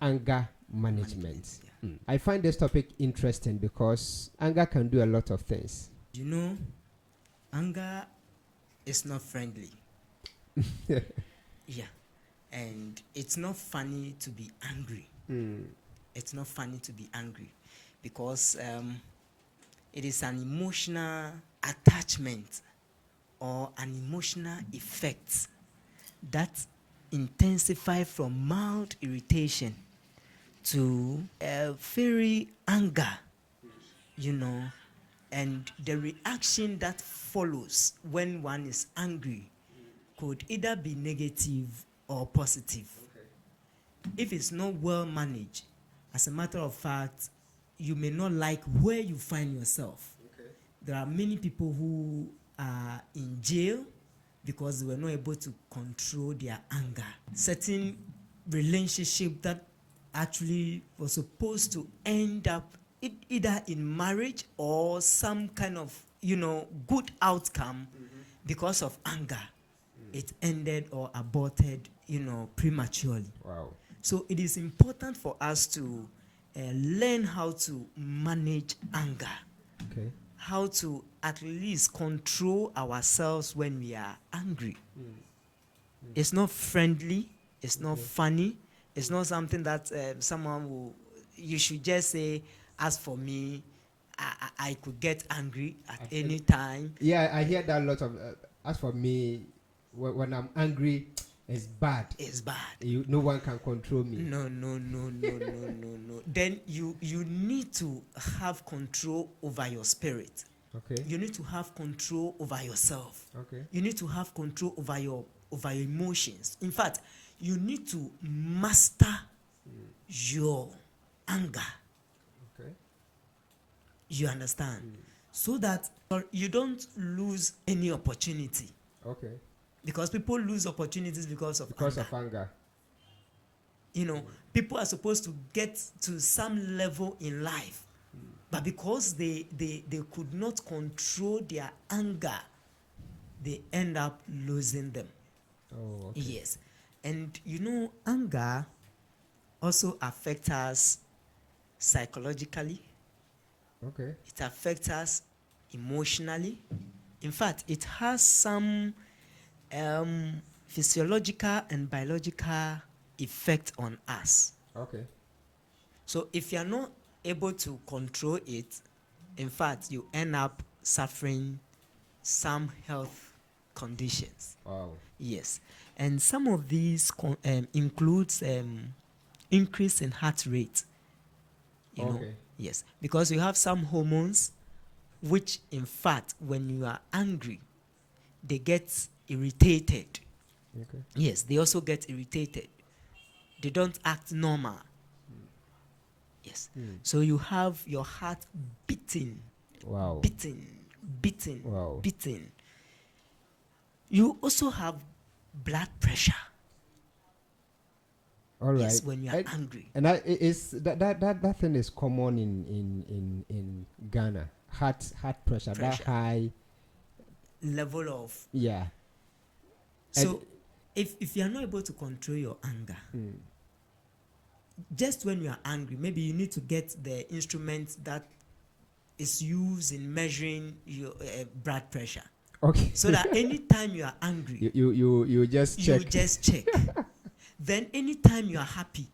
anger management. Yeah. I find this topic interesting because anger can do a lot of things. You know, anger is not friendly. Yeah. And it's not funny to be angry. It's not funny to be angry because it is an emotional attachment or an emotional effect that intensify from mild irritation to a very anger, you know, and the reaction that follows when one is angry could either be negative or positive. If it's not well managed, as a matter of fact, you may not like where you find yourself. There are many people who are in jail because they were not able to control their anger. Certain relationship that actually was supposed to end up either in marriage or some kind of, good outcome because of anger. It ended or aborted, prematurely. Wow. So it is important for us to learn how to manage anger. Okay. How to at least control ourselves when we are angry. It's not friendly. It's not funny. It's not something that someone will. You should just say, "As for me, I could get angry at any time." Yeah, I hear that a lot of. As for me, when I'm angry, it's bad. It's bad. No one can control me. No. Then you need to have control over your spirit. Okay. You need to have control over yourself. Okay. You need to have control over your emotions. In fact, you need to master your anger. Okay. You understand? So that you don't lose any opportunity. Okay. Because people lose opportunities because of anger. People are supposed to get to some level in life, but because they could not control their anger, they end up losing them. Oh, okay. Yes. And anger also affects us psychologically. Okay. It affects us emotionally. In fact, it has some physiological and biological effect on us. Okay. So if you're not able to control it, in fact, you end up suffering some health conditions. Wow. Yes. And some of these includes increase in heart rate. You know? Yes. Because you have some hormones which, in fact, when you are angry, they get irritated. Okay. Yes, they also get irritated. They don't act normal. Yes. So you have your heart beating. Wow. Beating. Wow. Beating. You also have blood pressure. All right. Yes, when you are angry. And that thing is common in Ghana. Heart pressure, that high level of. Yeah. So if you are not able to control your anger, just when you are angry, maybe you need to get the instrument that is used in measuring your blood pressure. Okay. So that anytime you are angry, you just check. You just check. Then anytime you are happy,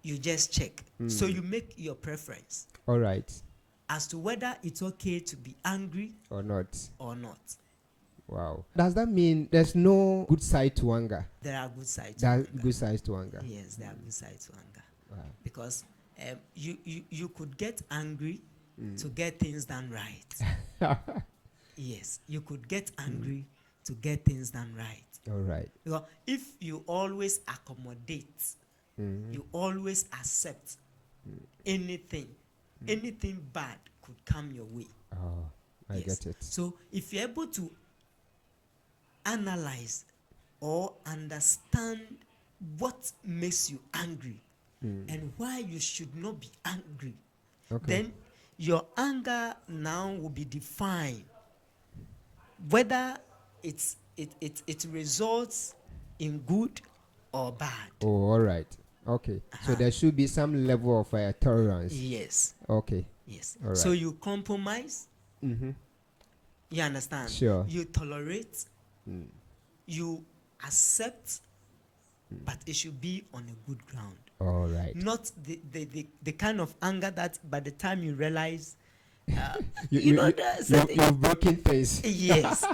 you just check. So you make your preference. All right. As to whether it's okay to be angry or not. Wow. Does that mean there's no good side to anger? There are good sides to anger. Good sides to anger. Yes, there are good sides to anger. Wow. Because you could get angry to get things done right. Yes, you could get angry to get things done right. All right. Because if you always accommodate, you always accept anything bad could come your way. Oh, I get it. So if you're able to analyze or understand what makes you angry and why you should not be angry, then your anger now will be defined whether it results in good or bad. Oh, all right. Okay. So there should be some level of tolerance. Yes. Okay. Yes. All right. So you compromise. Mm-hmm. You understand? Sure. You tolerate. You accept, but it should be on a good ground. All right. Not the kind of anger that by the time you realize, you've broken things. yes.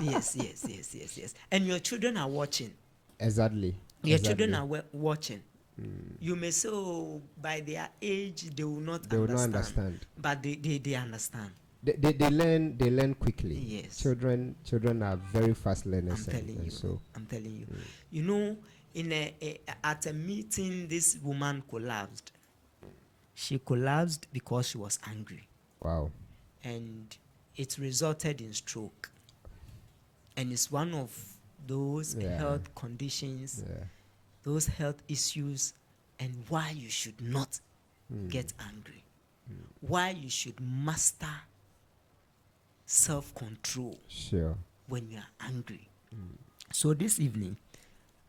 And your children are watching. Exactly. Your children are watching. You may say, oh, by their age, they will not understand. But they understand. They learn quickly. Yes. Children are very fast learners. I'm telling you. You know, at a meeting, this woman collapsed. She collapsed because she was angry. Wow. And it resulted in stroke. And it's one of those health conditions, those health issues, and why you should not get angry. Why you should master self-control when you are angry. So this evening,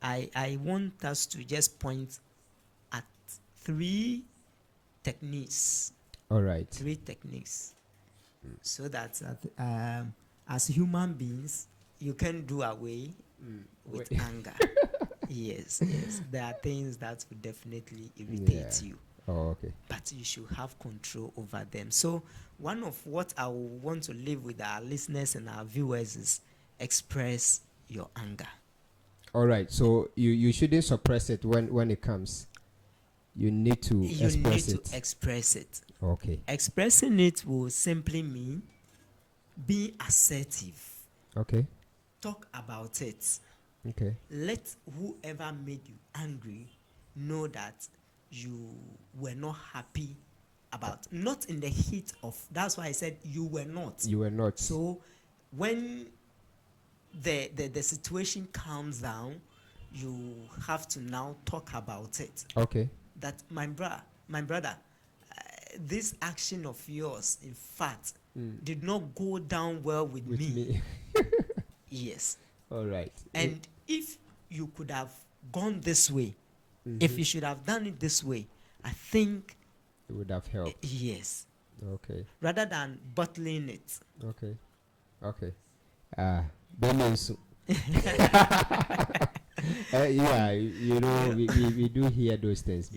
I want us to just point at 3 techniques. All right. 3 techniques. So that as human beings, you can do away with anger. Yes. There are things that will definitely irritate you. Oh, okay. But you should have control over them. So one of what I want to leave with our listeners and our viewers is express your anger. All right. So you shouldn't suppress it when it comes. You need to express it. Okay. Expressing it will simply mean be assertive. Okay. Talk about it. Okay. Let whoever made you angry know that you were not happy about, not in the heat of, that's why I said you were not. You were not. So when the situation calms down, you have to now talk about it. Okay. That my brother, this action of yours, in fact, did not go down well with me. Yes. All right. And if you could have gone this way, if you should have done it this way, I think it would have helped. Yes. Okay. Rather than bottling it. Okay. Yeah, you know, we do hear those things.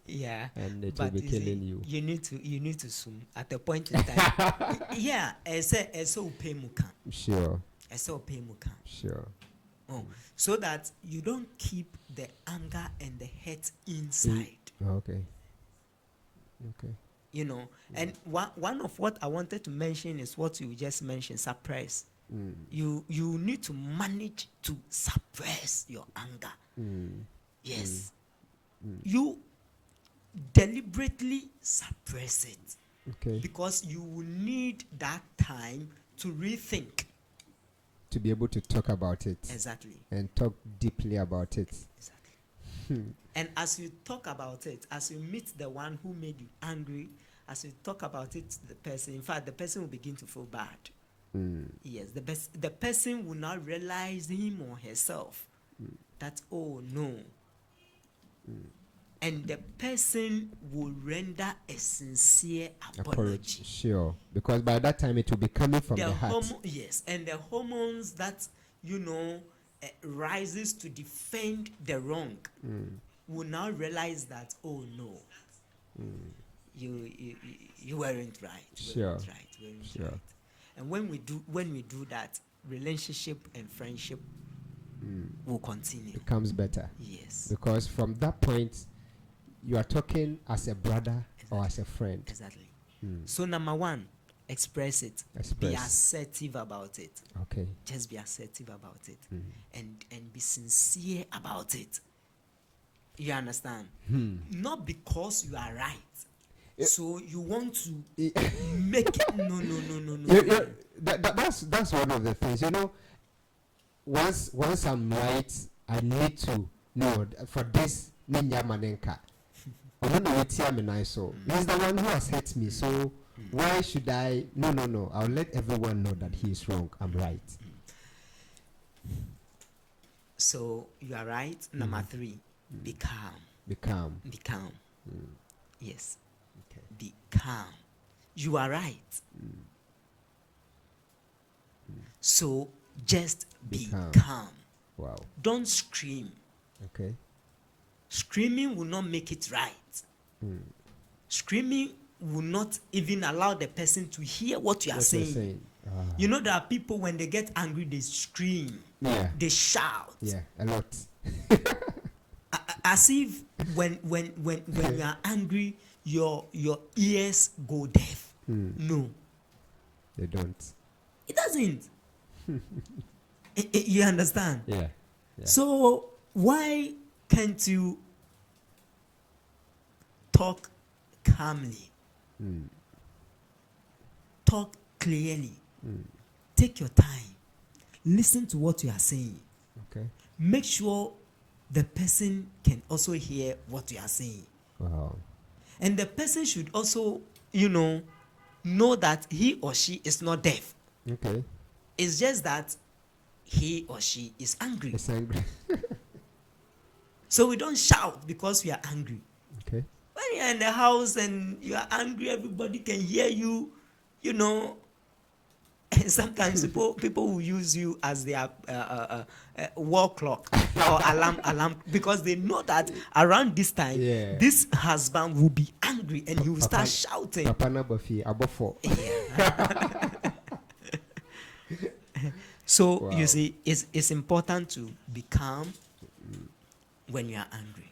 Yeah. And it will be killing you. You need to zoom at a point in time. Yeah, Sure. Sure. Oh, so that you don't keep the anger and the hate inside. Okay. You know, and one of what I wanted to mention is what you just mentioned, suppress. You need to manage to suppress your anger. Yes. You deliberately suppress it. Okay. Because you will need that time to rethink. To be able to talk about it. Exactly. And talk deeply about it. Exactly. And as you talk about it, as you meet the one who made you angry, as you talk about it to the person, in fact, the person will begin to feel bad. Yes, the person will now realize him or herself that, oh no. And the person will render a sincere apology. Sure. Because by that time it will be coming from the heart. Yes, and the hormones that, rises to defend the wrong will now realize that, oh no, you weren't right. Sure. Right. And when we do that, relationship and friendship will continue. It becomes better. Yes. Because from that point, you are talking as a brother or as a friend. Exactly. So number 1, express it. Be assertive about it. Okay. Just be assertive about it. And be sincere about it. You understand? Not because you are right. So you want to make it no. That's one of the things. Once I'm right, I need to know for this ninya manenka. He's the one who has hurt me. So why should I? No. I'll let everyone know that he is wrong. I'm right. So you are right. Number 3, be calm. Be calm. Be calm. Yes. Okay. Be calm. You are right. So just be calm. Wow. Don't scream. Okay. Screaming will not make it right. Screaming will not even allow the person to hear what you are saying. You know, there are people, when they get angry, they scream. Yeah. They shout. Yeah, a lot. As if when you are angry, your ears go deaf. No, They don't. it doesn't. You understand? Yeah. So why can't you talk calmly? Talk clearly. Take your time. Listen to what you are saying. Okay. Make sure the person can also hear what you are saying. Wow. And the person should also, know that he or she is not deaf. Okay. It's just that he or she is angry. It's angry. So we don't shout because we are angry. Okay. When you're in the house and you are angry, everybody can hear you, And sometimes people will use you as their wall clock or alarm, because they know that around this time, this husband will be angry and he will start shouting. So wow. You see, it's important to be calm when you are angry.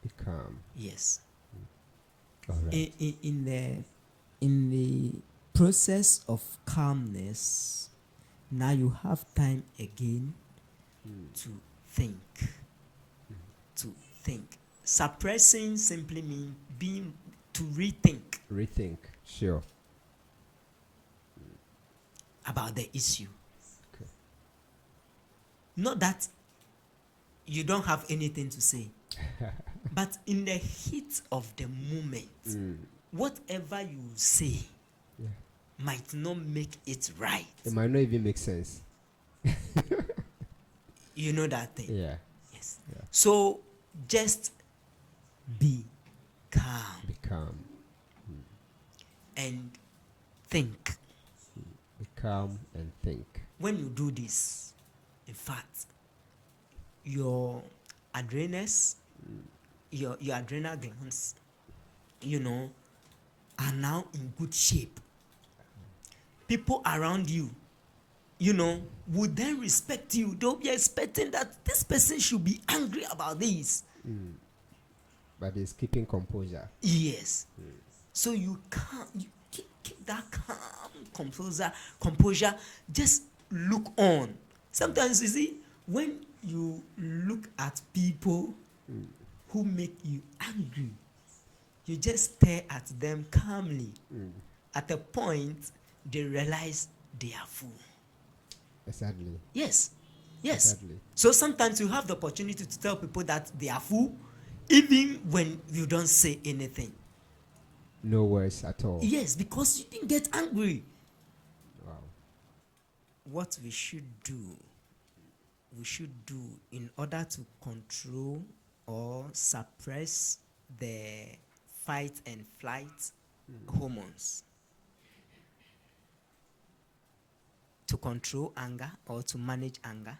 Be calm. Yes. All right. In the process of calmness, now you have time again to think. To think. Suppressing simply means to rethink. Rethink, sure. About the issue. Okay. Not that you don't have anything to say, but in the heat of the moment, whatever you say might not make it right. It might not even make sense. You know that thing? Yeah. Yes. Yeah. So just be calm. Be calm. And think. Be calm and think. When you do this, in fact, your adrenals, your adrenal glands, are now in good shape. People around you, would then respect you. They'll be expecting that this person should be angry about this. But he's keeping composure. Yes. So you can't, keep that calm composure. Just look on. Sometimes, you see, when you look at people who make you angry, you just stare at them calmly. At a point, they realize they are fool. Exactly. Yes. Exactly. So sometimes you have the opportunity to tell people that they are fool, even when you don't say anything. No words at all. Yes, because you didn't get angry. Wow. What we should do in order to control or suppress the fight and flight hormones, to control anger or to manage anger,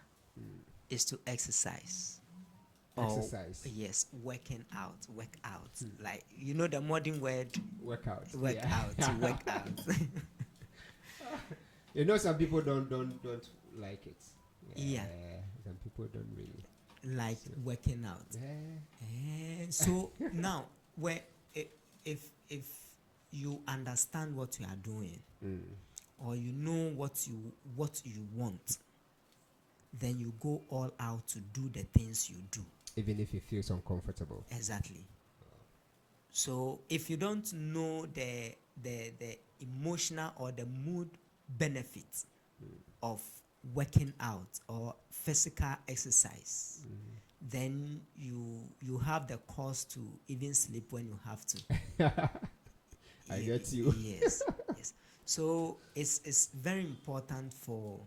is to exercise. Exercise. Yes, work out. Like, the modern word, workout. To work out. Some people don't like it. Yeah. Some people don't really like working out. So now, if you understand what you are doing, or you know what you want, then you go all out to do the things you do, even if it feels uncomfortable. Exactly. So if you don't know the emotional or the mood benefits of working out or physical exercise, then you have the cause to even sleep when you have to. I get you. Yes. So it's very important for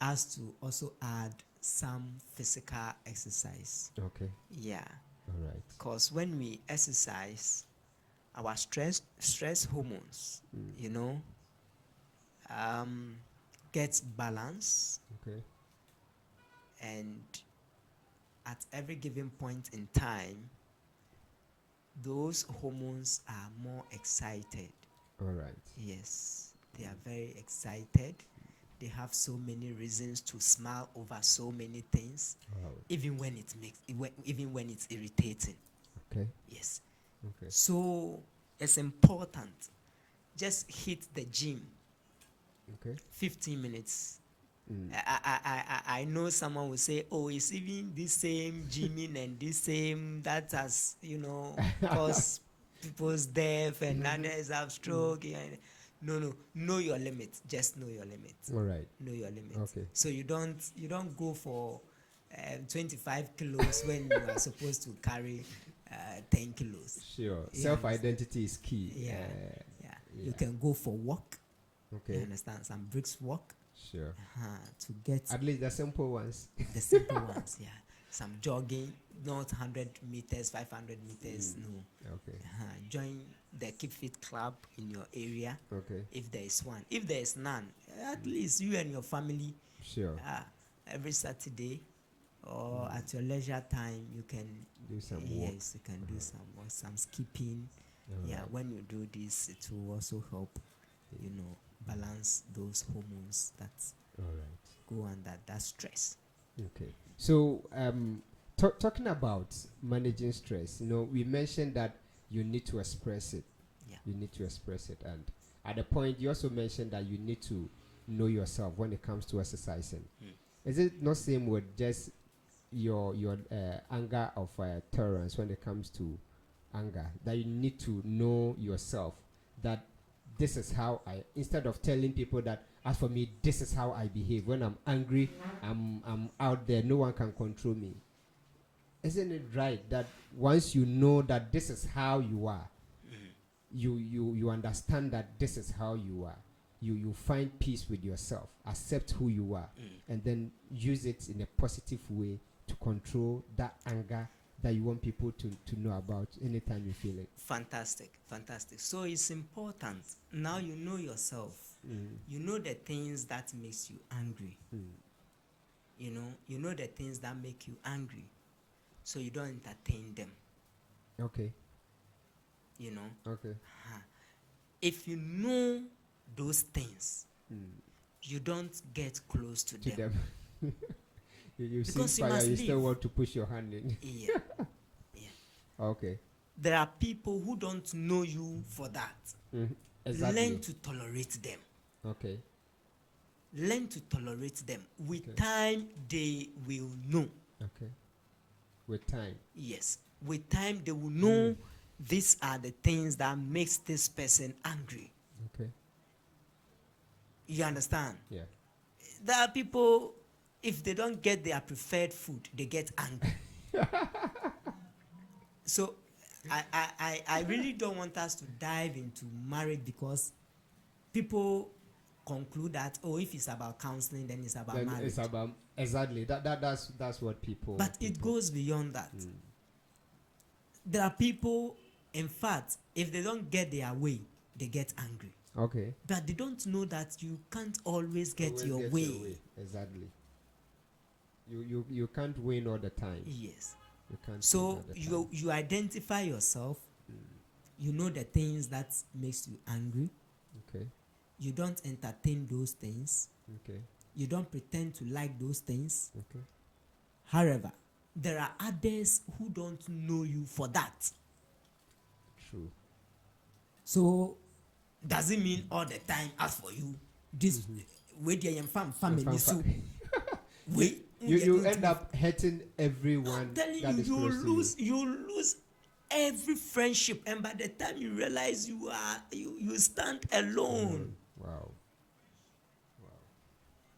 us to also add some physical exercise. Okay. Yeah. All right. Because when we exercise, our stress hormones, you know, gets balance, Okay. and at every given point in time, those hormones are more excited. All right. Yes, they are very excited. They have so many reasons to smile over so many things, Wow. even when even when it's irritating. Okay. Yes. Okay. So it's important. Just hit the gym. Okay. 15 minutes. Mm. I know someone will say, oh, it's even this same gymming and this same that has, caused people's death and others have stroke. No, know your limit. Just know your limit. All right. Know your limit. Okay. So you don't go for 25 kilos when you are supposed to carry 10 kilos. Sure. You Self-identity is key. Yeah. You can go for walk. Okay. You understand? Some bricks walk. Sure. To get At least the simple ones. the simple ones, yeah. Some jogging, not 100 meters, 500 meters, no. Okay. Join the Keep Fit Club in your area. Okay. If there is one. If there is none, at least you and your family, Sure. every Saturday or at your leisure time, you can Do some walk. Yes, you can do some skipping. All Yeah, right. when you do this, it will also help, balance those hormones that All right. go under that stress. Okay. So, talking about managing stress, we mentioned that you need to express it. Yeah. You need to express it, and at the point you also mentioned that you need to know yourself when it comes to exercising. Is it not same with just your anger of tolerance when it comes to anger, that you need to know yourself, that this is how instead of telling people that as for me this is how I behave when I'm angry, I'm out there, no one can control me. Isn't it right that once you know that this is how you are, you understand that this is how you are, you find peace with yourself, accept who you are, and then use it in a positive way to control that anger that you want people to know about anytime you feel it. Fantastic. So it's important. Now you know yourself. You know the things that makes you angry. You know the things that make you angry. So you don't entertain them. Okay. Okay. If you know those things, you don't get close to them. You see Because you fire, must you still leave. want to push your hand in. Yeah. Okay. There are people who don't know you for that. Exactly. Learn to tolerate them. Okay. Learn to tolerate them. With time, they will know. Okay. With time. Yes. With time, they will know these are the things that makes this person angry. Okay. You understand? Yeah. There are people, if they don't get their preferred food, they get angry. So I really don't want us to dive into marriage, because people conclude that, if it's about counseling, then it's about marriage. It's about exactly that's what people. But it goes beyond that. There are people, in fact, if they don't get their way, they get angry. Okay. But they don't know that you can't always get your way. Exactly. You can't win all the time. Yes. You can't. So you identify yourself. You know the things that makes you angry. Okay. You don't entertain those things. Okay. You don't pretend to like those things. Okay. However, there are others who don't know you for that. True. So does it mean all the time, as for you, this way family so you end up hurting everyone. I'm telling that you, is you lose every friendship, and by the time you realize you stand alone. Wow.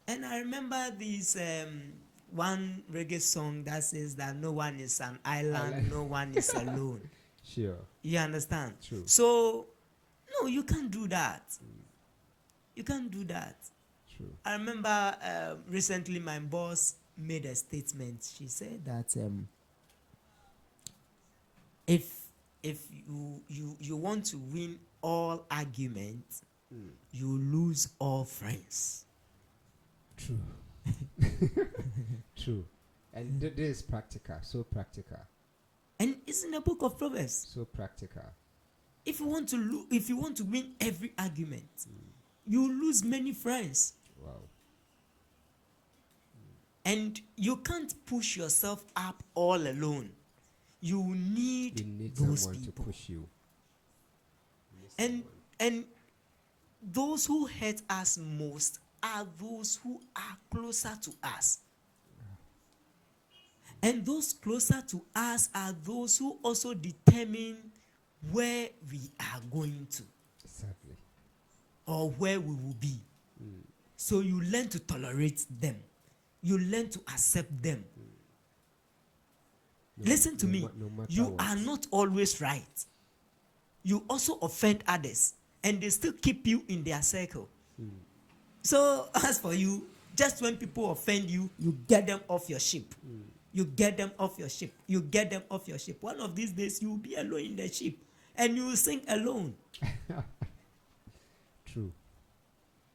And I remember this one reggae song that says that no one is an island, no one is alone. Sure. You understand? True. So no, you can't do that. You can't do that. True. I remember recently my boss made a statement. She said that if you want to win all arguments, you lose all friends. True. True. And this is practical, so practical. And it's in the book of Proverbs. So practical. If you want to win every argument, you lose many friends. Wow. And you can't push yourself up all alone. You need those someone people to push you. and those who hurt us most are those who are closer to us. And those closer to us are those who also determine where we are going to. Exactly. Or where we will be. So you learn to tolerate them. You learn to accept them. Listen to me. You are not always right. You also offend others. And they still keep you in their circle. So as for you, just when people offend you, you get them off your ship. You get them off your ship. You get them off your ship. One of these days, you will be alone in the ship. And you will sink alone. True.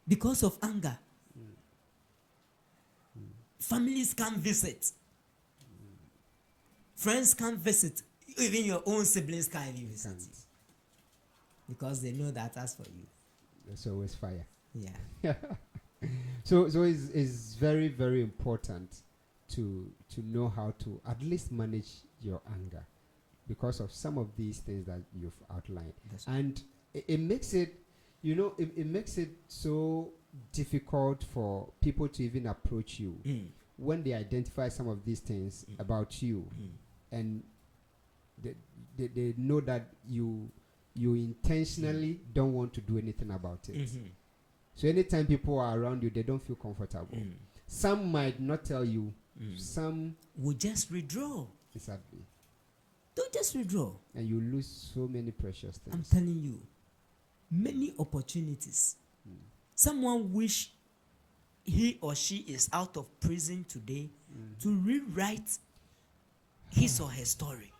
Because of anger. Families can't visit. Friends can't visit. Even your own siblings can't even visit. Because they know that as for you. There's always fire. Yeah. So it's very, very important to know how to at least manage your anger because of some of these things that you've outlined. And it makes it, it makes it so difficult for people to even approach you when they identify some of these things about you, and they know that you intentionally don't want to do anything about it. So anytime people are around you, they don't feel comfortable. Some might not tell you. Some will just withdraw. Exactly. Don't just withdraw. And you lose so many precious things. I'm telling you, many opportunities. Someone wish he or she is out of prison today to rewrite his or her story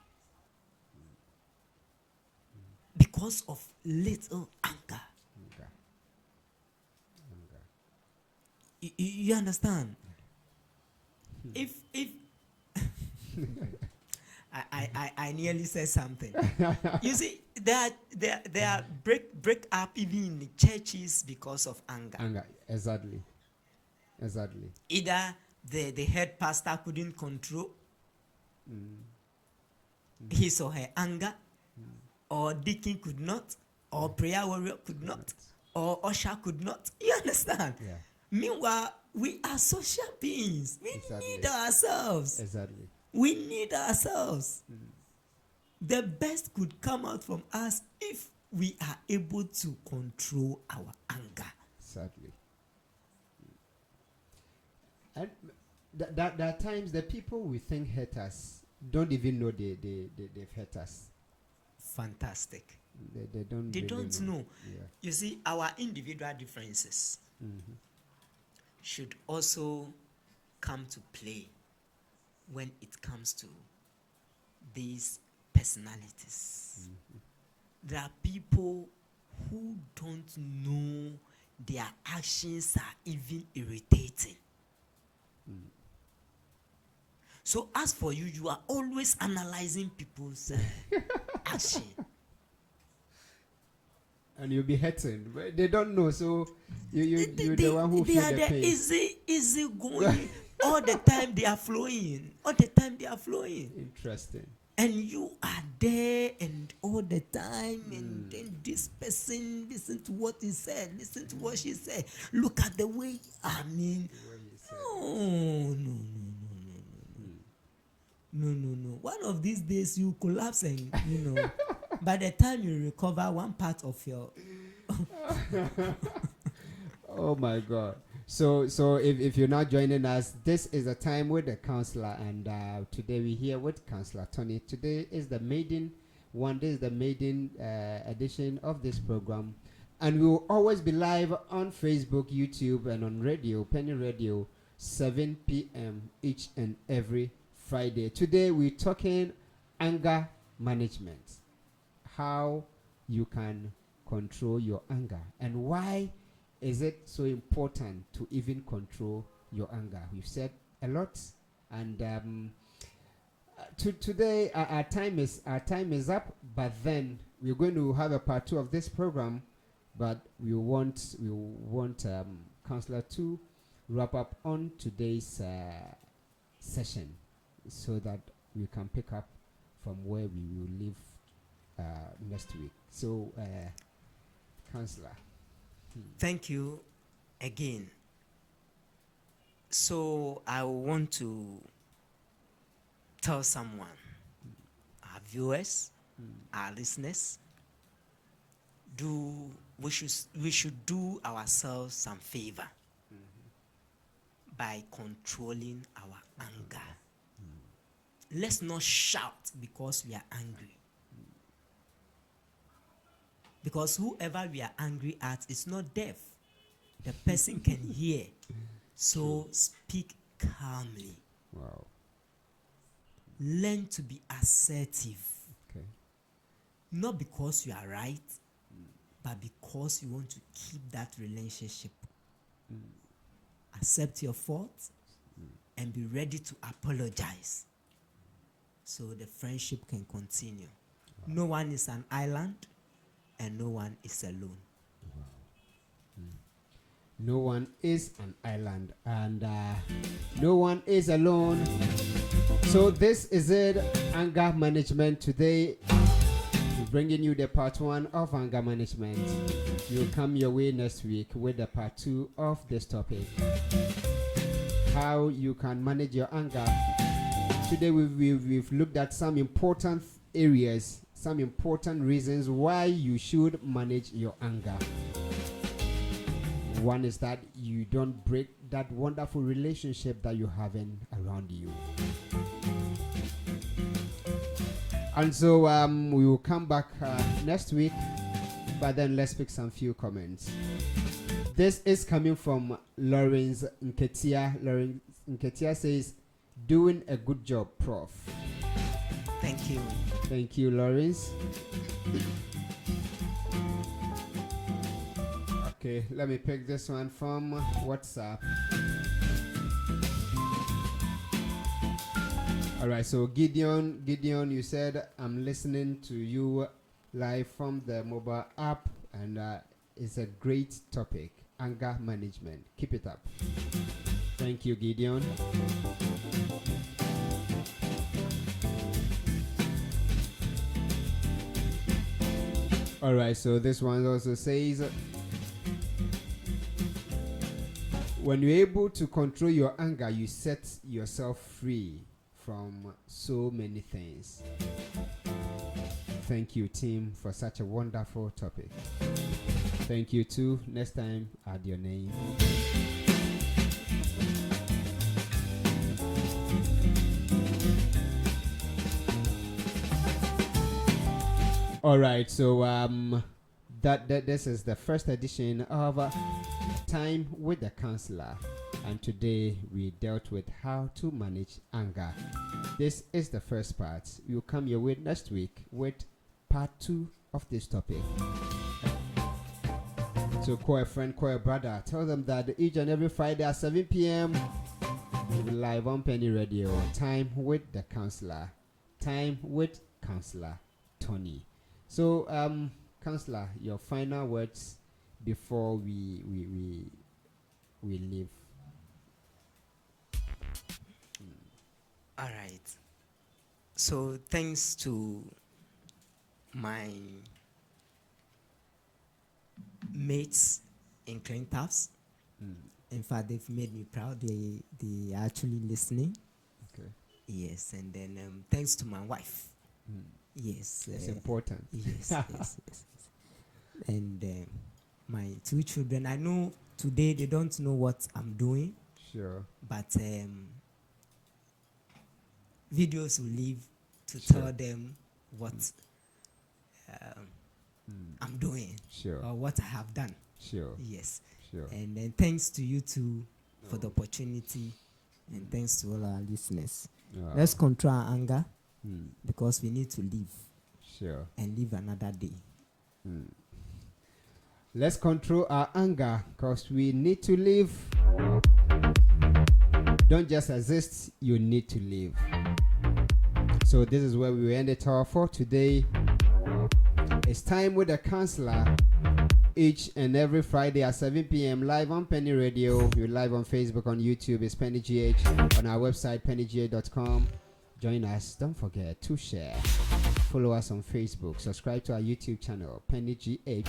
because of little anger. You understand? If I nearly said something. You see, there are break up even in the churches because of anger. Anger, exactly. Either the head pastor couldn't control his or her anger, or deacon could not, or prayer warrior could not, or usher could not. You understand? Yeah. Meanwhile, we are social beings. We need ourselves. Exactly. We need ourselves. The best could come out from us if we are able to control our anger. Exactly. And there are times the people we think hurt us don't even know they've hurt us. Fantastic. They don't know. Yeah. You see, our individual differences should also come to play when it comes to these personalities. There are people who don't know their actions are even irritating. So as for you, you are always analyzing people's action. And you'll be hurting. But they don't know, so you're the one who feels the pain. Easy going. All the time they are flowing. Interesting. And you are there and all the time, and then this person, listen to what he said, listen to what she said. Look at the way, No. One of these days you collapse and, by the time you recover one part of your... Oh my God. So if you're not joining us, this is a time with the counselor, and today we're here with Counselor Tony. Today is the maiden one. This is the maiden edition of this program, and we will always be live on Facebook, YouTube, and on radio, Penny Radio, 7 p.m. each and every Friday. Today we're talking anger management. How you can control your anger, and why is it so important to even control your anger? We've said a lot, and today our time is up. But then we're going to have a part 2 of this program, but we want Counselor to wrap up on today's session, so that we can pick up from where we will leave next week. So, Counselor. Thank you again. So I want to tell someone, our viewers, our listeners, we should do ourselves some favor by controlling our anger. Let's not shout because we are angry. Because whoever we are angry at is not deaf. The person can hear. So speak calmly. Wow. Learn to be assertive. Okay. Not because you are right, but because you want to keep that relationship. Accept your faults and be ready to apologize, so the friendship can continue. Wow. No one is an island, and no one is alone. Wow. No one is an island, and no one is alone. So this is it, anger management. Today we're bringing you the part 1 of anger management. You'll come your way next week with the part 2 of this topic, how you can manage your anger. Today we've looked at some important areas, some important reasons why you should manage your anger. One is that you don't break that wonderful relationship that you're having around you. And so we will come back next week, but then let's pick some few comments. This is coming from Lawrence Nketia. Lawrence Nketia says, doing a good job, Prof. Thank you. Thank you, Lawrence. Okay, let me pick this one from WhatsApp. All right, so Gideon, you said, I'm listening to you live from the mobile app, and it's a great topic, anger management. Keep it up. Thank you, Gideon. All right, so this one also says, when you're able to control your anger, you set yourself free from so many things. Thank you, team, for such a wonderful topic. Thank you too. Next time, add your name. All right, so this is the first edition of Time with the Counselor, and today we dealt with how to manage anger. This is the first part. We'll come your way next week with part 2 of this topic. So call a friend, call a brother, tell them that each and every Friday at 7 p.m. we'll be live on Penny Radio. Time with the Counselor. Time with Counselor Tony. So, Counselor, your final words before we leave. All right. So thanks to my mates in Clintops. In fact, they've made me proud. They are actually listening. Okay. Yes, and then thanks to my wife. Yes, it's important. Yes, yes. And my 2 children. I know today they don't know what I'm doing. Sure. But videos will leave to tell them what I'm doing. Sure. Or what I have done. Sure. Yes. Sure. And then thanks to you too for the opportunity, and thanks to all our listeners. Let's control our anger. because we need to live Sure. and live another day. Let's control our anger because we need to live. Don't just exist, you need to live. So this is where we will end it all for today. It's time with the counselor each and every Friday at 7 p.m. live on Penny Radio. We're live on Facebook, on YouTube. It's PenyGH. On our website, PenyGH.com. Join us. Don't forget to share. Follow us on Facebook. Subscribe to our YouTube channel, PenyGH.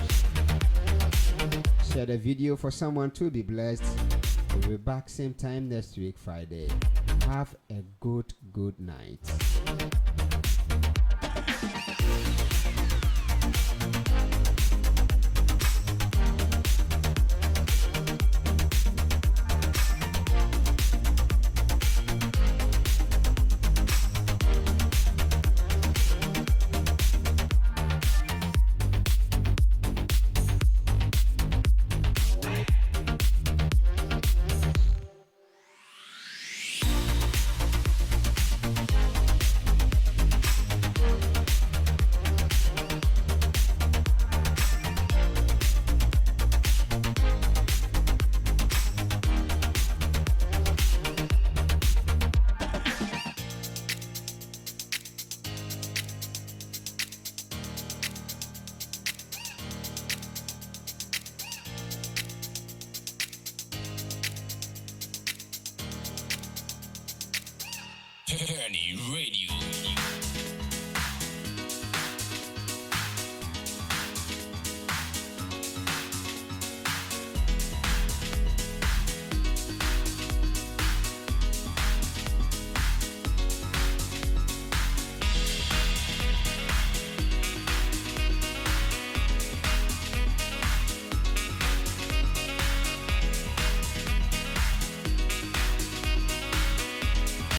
Share the video for someone to be blessed. We'll be back same time next week, Friday. Have a good night. Penny Radio.